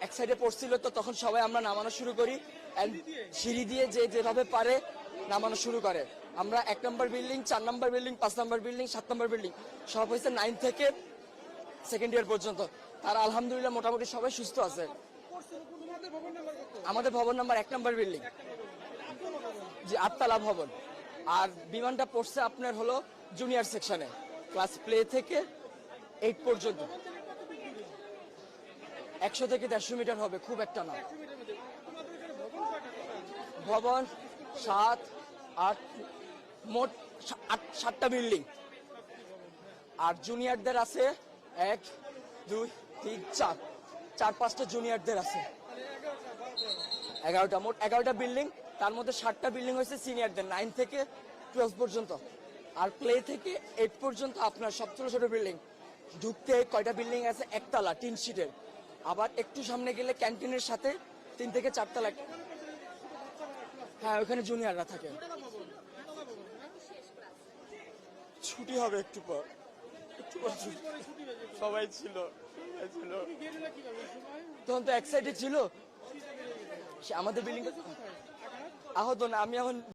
এক সাইডে পড়ছিল, তো তখন সবাই আমরা নামানো শুরু করি। And সিঁড়ি দিয়ে যে যেভাবে পারে নামানো শুরু করে। আমরা 1 নম্বর বিল্ডিং, 4 নম্বর বিল্ডিং, 5 নম্বর বিল্ডিং, 7 নম্বর বিল্ডিং সব হয়েছে 9 থেকে সেকেন্ড ইয়ার পর্যন্ত। তারা আলহামদুলিল্লাহ মোটামুটি সবাই সুস্থ আছে। আমাদের ভবন নাম্বার 1 নম্বর বিল্ডিং, জি 8তলা ভবন। আর বিমানটা পড়ছে আপনার হলো জুনিয়র সেকশনে, ক্লাস প্লে থেকে 8 পর্যন্ত। 100 থেকে 150 মিটার হবে, খুব একটা না। ভবন 7, 8, মোট 7টা বিল্ডিং। আর জুনিয়রদের আছে 1, 2, 3, 4, 4-5টা জুনিয়রদের আছে। 11টা, মোট 11টা বিল্ডিং। তার মধ্যে 7টা বিল্ডিং হয়েছে সিনিয়রদের, 9 থেকে 12 পর্যন্ত। আর প্লে থেকে 8 পর্যন্ত আপনার সব ছোট ছোট বিল্ডিং। ঢুকতে কয়টা বিল্ডিং আছে, 1তলা টিন শিটের। আবার একটু সামনে গেলে ক্যান্টিনের সাথে 3 থেকে 4 তলা। হ্যাঁ, ওখানে জুনিয়ররা থাকে। ছুটি হবে একটু পর, একটু পর সবাই ছিল। তখন তো এক সাইডে ছিল, আমাদের বিল্ডিং আহত না। আমি এখন